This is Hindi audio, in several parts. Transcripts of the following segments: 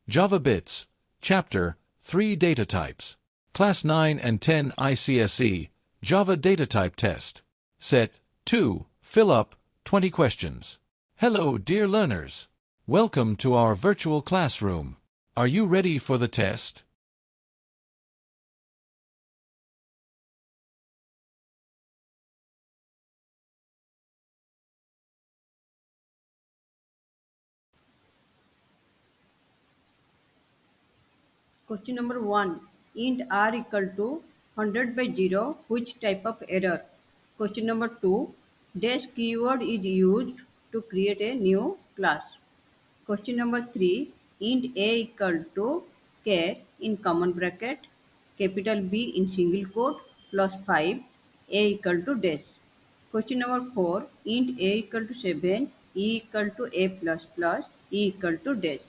Java Bits, Chapter 3 Data Types. Class 9 and 10 ICSE, Java Data Type Test. Set 2, Fill up 20 questions. Hello, dear learners. Welcome to our virtual classroom. Are you ready for the test? Question number 1. Int r equal to 100 by 0. Which type of error? Question number 2. Dash keyword is used to create a new class. Question number 3. Int a equal to char in common bracket, capital B in single quote, plus 5, a equal to dash. Question number 4. Int a equal to 7, e equal to a plus plus, e equal to dash.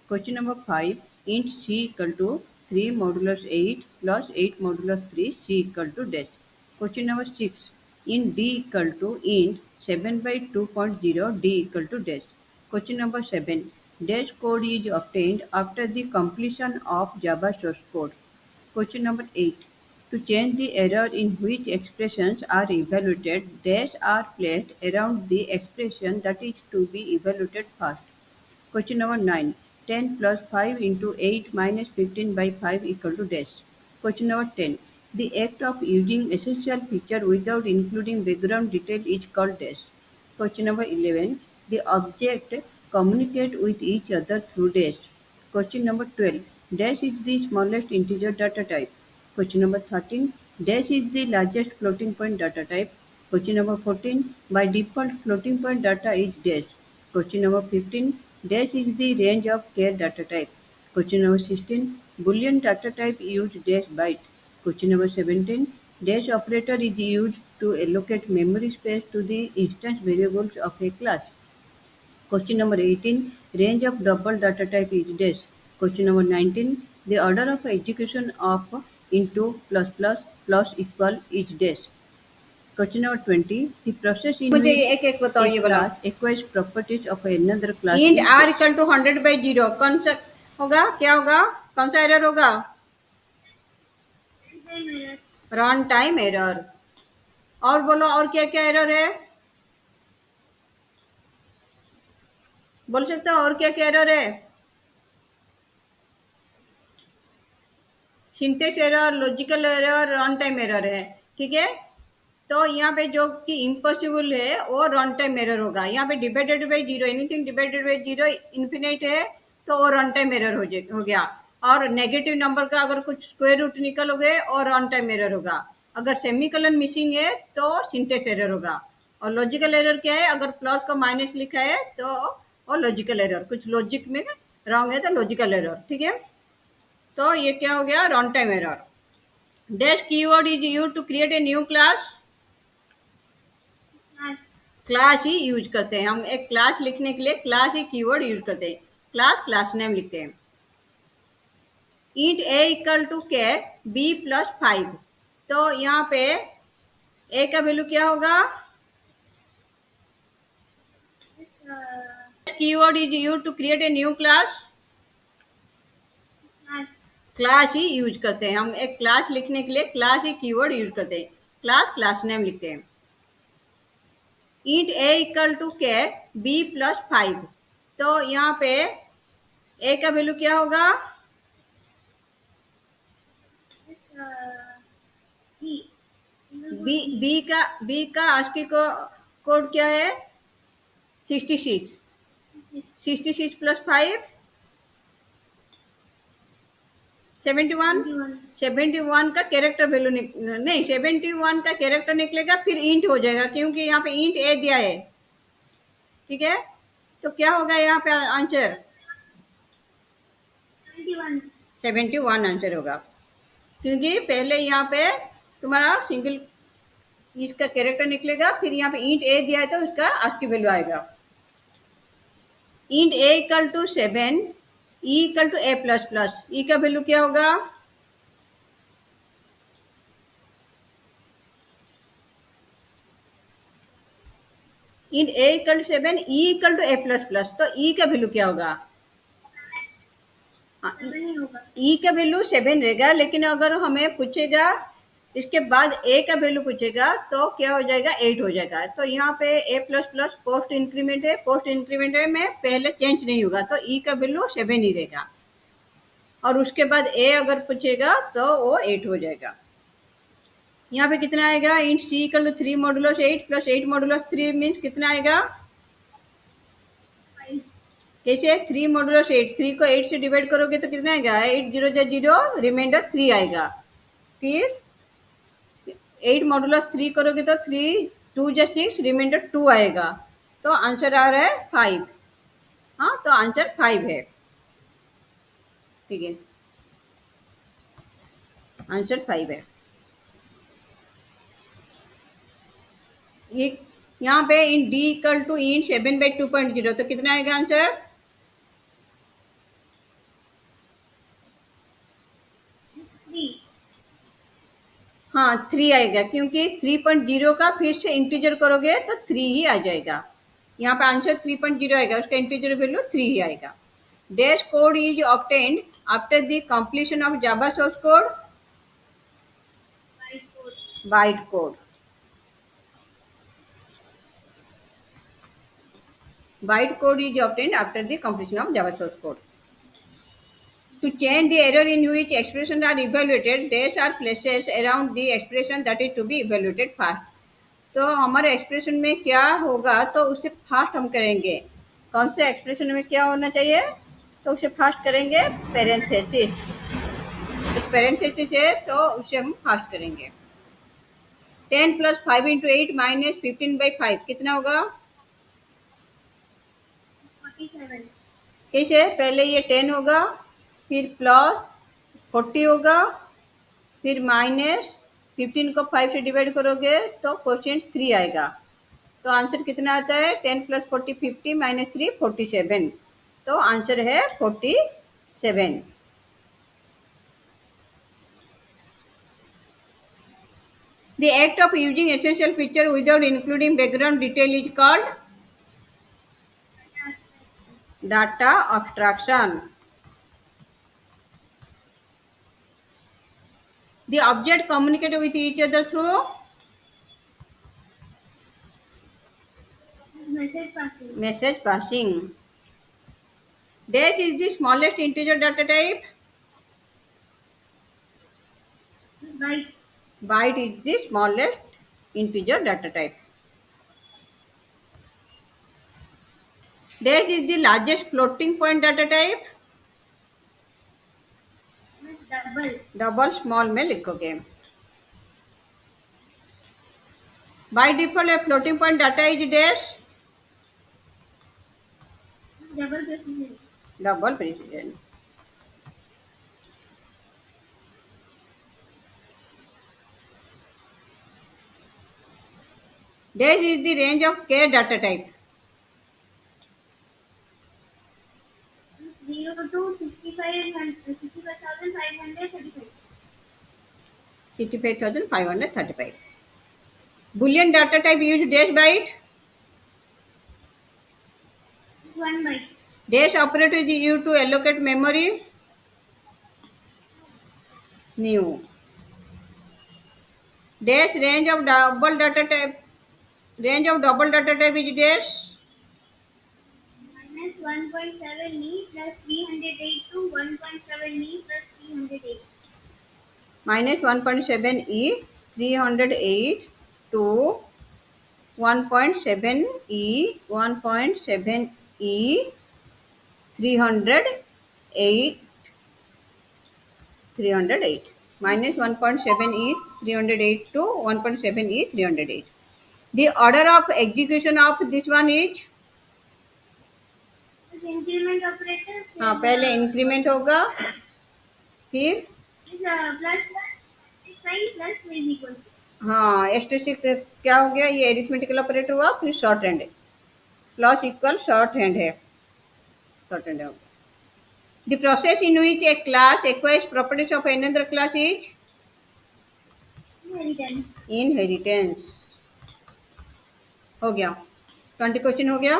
Question number 5. Int c equal to 3 modulus 8 plus 8 modulus 3, c equal to dash. Question number 6. Int d equal to int 7 by 2.0, d equal to dash. Question number 7. Dash code is obtained after the completion of Java source code. Question number 8. To change the error in which expressions are evaluated, dash are placed around the expression that is to be evaluated first. Question number 9. 10 plus 5 into 8 minus 15 by 5 equal to dash. Question number 10. The act of using essential feature without including background detail is called dash. Question number 11. The object communicate with each other through dash. Question number 12. Dash is the smallest integer data type. Question number 13. Dash is the largest floating point data type. Question number 14. By default, floating point data is dash. Question number 15. Dash is the range of char data type. Question number 16. Boolean data type use dash byte. Question number 17. Dash operator is used to allocate memory space to the instance variables of a class. Question number 18. Range of double data type is dash. Question number 19. The order of execution of into plus plus plus equal is dash. Question number 20. The process in मुझे which एक एक बताओ ये वाला class acquires properties of another class int is r dash. Equal to 100 by 0 कौन सा होगा, क्या होगा, कौन सा एरर होगा? Run time error. और बोलो और क्या क्या एरर है, बोल सकते हो और क्या क्या एरर है? Syntax error, logical error, run time error है। ठीक है, तो यहाँ पे जो कि इम्पॉसिबल है वो रन टाइम एरर होगा। यहाँ पे divided by 0, anything divided by 0 infinite है तो वो रन टाइम एरर हो गया। और नेगेटिव नंबर का अगर कुछ स्क्वायर रूट निकलोगे और रन टाइम एरर होगा। अगर सेमीकोलन मिसिंग है तो सिंटेक्स एरर होगा। और लॉजिकल एरर क्या है, अगर प्लस का माइनस लिखा है तो वो लॉजिकल एरर, कुछ लॉजिक में रॉन्ग है तो लॉजिकल एरर। ठीक है, तो ये क्या हो गया, run time error. Dash keyword is used to create a new class. Class ही यूज करते हैं हम, एक क्लास लिखने के लिए क्लास ही कीवर्ड यूज करते हैं। क्लास नेम लिखते हैं। Int a equal to char b plus 5, तो यहाँ पे ए का वैल्यू क्या होगा, keyword is use to create a new class. Class ही यूज करते हैं हम, एक क्लास लिखने के लिए क्लास ही कीवर्ड यूज करते हैं। क्लास नेम लिखते हैं। Int a equal to char b plus 5, तो यहाँ पे ए का वैल्यू क्या होगा, बी का आस्की कोड क्या है, 66 प्लस 5 71 का कैरेक्टर वैल्यू नहीं, 71 का कैरेक्टर निकलेगा फिर इंट हो जाएगा, क्योंकि यहाँ पे इंट ए दिया है। ठीक है, तो क्या होगा यहाँ पे आंसर, 71 आंसर होगा, क्योंकि पहले यहाँ पे तुम्हारा सिंगल इसका कैरेक्टर निकलेगा, फिर यहाँ पे इंट ए दिया है तो उसका आस्की वैल्यू आएगा। Int a equal to 7, e equal to a plus plus, e का वैल्यू क्या होगा, int a equal to 7, e equal to a plus plus, तो ई का वैल्यू क्या होगा, हाँ, ई का वैल्यू 7 रहेगा, लेकिन अगर हमें पूछेगा इसके बाद ए का वैल्यू पूछेगा तो क्या हो जाएगा, 8 हो जाएगा। तो यहाँ पे ए प्लस प्लस पोस्ट इंक्रीमेंट है, पोस्ट इंक्रीमेंट में पहले चेंज नहीं होगा, तो ई का वैल्यू 7 ही रहेगा। और उसके बाद ए अगर पूछेगा तो वो 8 हो जाएगा। यहाँ पे कितना आएगा, int c equal to 3 modulus 8 plus 8 modulus 3 means कितना आएगा, कैसे 3 मॉडुलस 8, 3 को 8 से डिवाइड करोगे तो कितना आएगा, 8 0 0, रिमाइंडर 3 आएगा। फिर 8 मॉडुलस 3 करोगे तो 3 2 6, रिमाइंडर 2 आएगा। तो आंसर आ रहा है 5। हाँ, तो आंसर 5 है। ठीक है, आंसर 5 है। ये यहाँ पे इन डी इक्वल टू इन 7/2.0 तो कितना आएगा आंसर, हाँ 3 आएगा, क्योंकि 3.0 का फिर से इंटीजर करोगे तो 3 ही आ जाएगा। यहाँ पे आंसर 3.0 आएगा, उसका इंटीजर वैल्यू 3 ही आएगा। Dash code is obtained after the completion of Java source code, byte code. Byte code is obtained after the completion of Java source code. To change the error in which expressions are evaluated, dash are places around the expression that is to be evaluated fast. तो हमारे एक्सप्रेशन में क्या होगा तो उसे फास्ट हम करेंगे। कौन से एक्सप्रेशन में क्या होना चाहिए, तो उसे फास्ट करेंगे पेरेंथेसिस। तो पेरेंथेसिस है तो उसे हम फास्ट करेंगे। 10 + 5 × 8 - 15/5 कितना होगा, कैसे, पहले ये 10 होगा, फिर प्लस 40 होगा, फिर माइनस 15 को 5 से डिवाइड करोगे तो क्वोशिएंट 3 आएगा। तो आंसर कितना आता है, 10 + 40 50 - 3 47। तो आंसर है 47। The act of using essential feature without including background detail is called data abstraction. The object communicate with each other through message passing. Dash is the smallest integer data type. Byte is the smallest integer data type. Dash is the largest floating point data type. Double small में लिखोगे। बाय डिफॉल्ट है floating point data is dash, double precision. Dash is the range of के data type, 0 to 65,535. 65,535. Boolean data type use dash byte. 1 byte. Dash operator is used to allocate memory. New. Dash range of double data type. Range of double data type is dash. -1.7 e plus 308 to 1.7 e plus 308. -1.7 e 308 to 1.7 e 1.7 e 308 308 -1.7 e 308 to 1.7 e 308. The order of execution of this one is, Increment operator. हाँ पहले इंक्रीमेंट होगा, फिर Is plus sign plus is equal to. हाँ एस्टेरिस्क क्या हो गया, ये एरिथमेटिकल ऑपरेटर हुआ, फिर short hand plus equal short hand है, शॉर्ट हैंड हो गया। The process in which a class acquires properties of another class is Inheritance. inheritance. हो गया, 20 क्वेश्चन हो गया।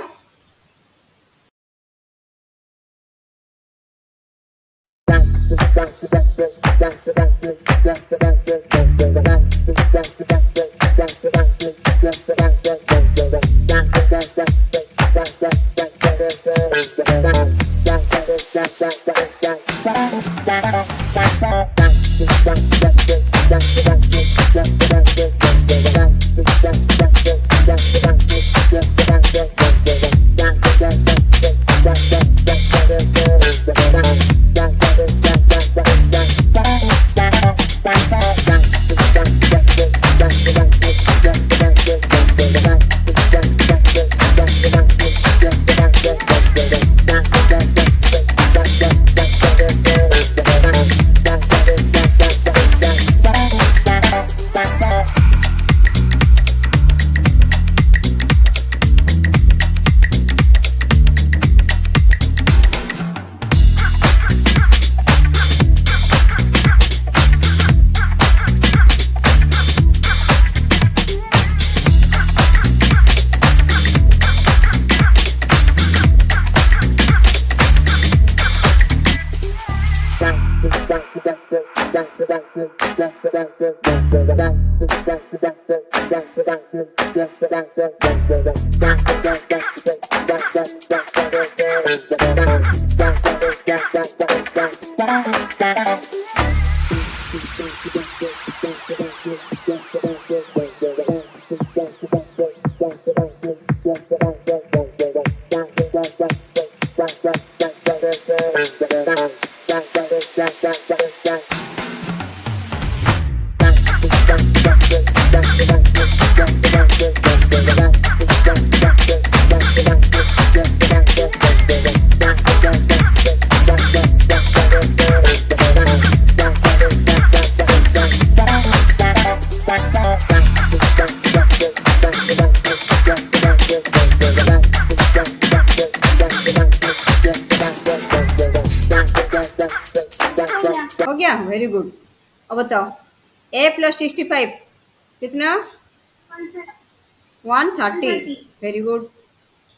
हो गया, वेरी गुड। अब बताओ a प्लस 65 कितना? 130। Very good.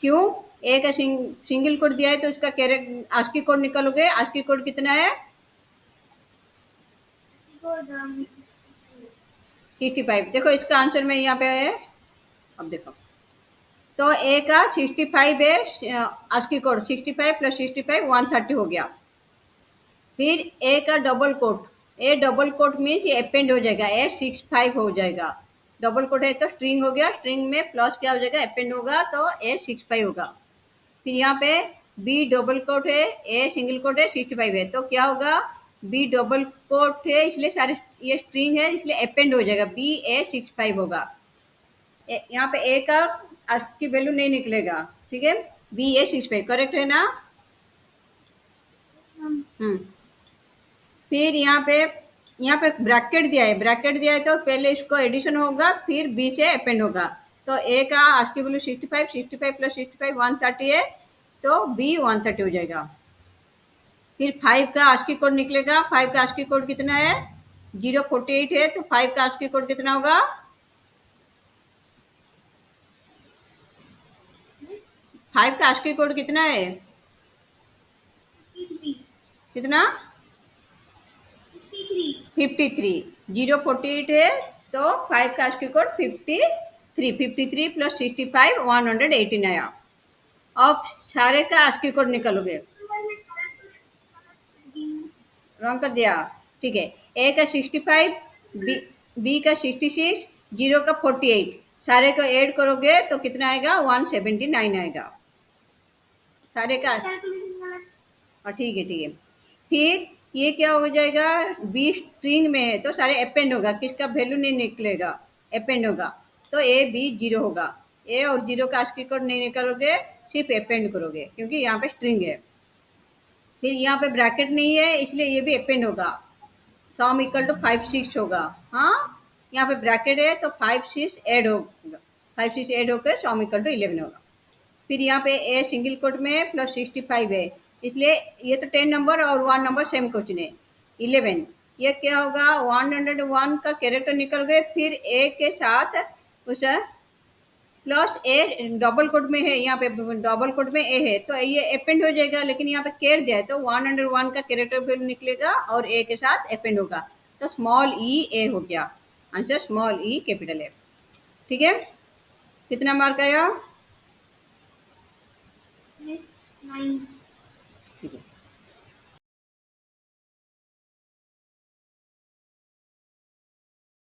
क्यों? ए का सिंगल कोड दिया है तो उसका कैरेक्टर आस्की कोड निकालोगे। आस्की कोड कितना है? 65। देखो इसका आंसर में यहाँ पे है। अब देखो तो ए का 65 है, आस्की कोड 65 प्लस 65 130 हो गया। फिर ए का double quote, a double quote means ये अपेंड हो जाएगा, ए 65 हो जाएगा। डबल कोट है तो स्ट्रिंग हो गया, स्ट्रिंग में प्लस क्या हो जाएगा? अपेंड होगा तो ए 65 होगा। फिर यहाँ पे बी डबल कोट है, ए सिंगल कोट है, 65 है तो क्या होगा? बी डबल कोट है इसलिए सारे ये स्ट्रिंग है इसलिए अपेंड हो जाएगा, बी ए 65 होगा। यहाँ पे ए का की वैल्यू नहीं निकलेगा, ठीक है। बी ए 65 करेक्ट है ना? फिर यहाँ पे ब्रैकेट दिया है, ब्रैकेट दिया है तो पहले इसको एडिशन होगा फिर बी से अपेंड होगा। तो ए का आस्की वैल्यू 65, 65 प्लस 65 130 है तो बी 130 हो जाएगा। फिर 5 का आस्की कोड निकलेगा। 5 का आस्की कोड कितना है? 048 है तो 5 का आस्की कोड कितना होगा? 5 का आस्की कोड कितना है? कितना? 53। 048 है तो 5 का आस्की कोड 53। 53 प्लस 65 118 आया। अब सारे का आस्की कोड निकालोगे। रॉन्ग कर दिया, ठीक है। ए का 65, बी का 66, 0 का 48, सारे को ऐड करोगे तो कितना आएगा? 179 आएगा सारे का। ठीक है, ठीक है। फिर ये क्या हो जाएगा? बी स्ट्रिंग में है तो सारे अपेंड होगा, किसका वैल्यू नहीं निकलेगा, अपेंड होगा तो ए बी 0 होगा। ए और 0 का आस्की कोड नहीं निकालोगे, सिर्फ अपेंड करोगे क्योंकि यहाँ पे स्ट्रिंग है। फिर यहाँ पे ब्रैकेट नहीं है इसलिए ये भी अपेंड होगा, सम इक्वल टू 5 6 होगा। हाँ, यहाँ पे ब्रैकेट है तो 5 6 ऐड होगा, 5 6 ऐड होकर सम इक्वल टू 11 होगा। फिर यहाँ पे ए सिंगल कोट में प्लस 65 है इसलिए ये तो 10 नंबर और 1 नंबर सेम क्वेश्चन है 11। ये क्या होगा? 101 का कैरेक्टर निकल गए, फिर ए के साथ उस प्लस ए डबल कोट में है, यहाँ पे डबल कोट में ए है, तो ये अपेंड हो जाएगा, लेकिन यहाँ पे केयर दिया है तो 101 का कैरेक्टर फिर निकलेगा और ए के साथ अपेंड होगा, तो स्मॉल ई ए हो गया answer, small E capital A. ठीक है, कितना मार्क आया? Miss 9.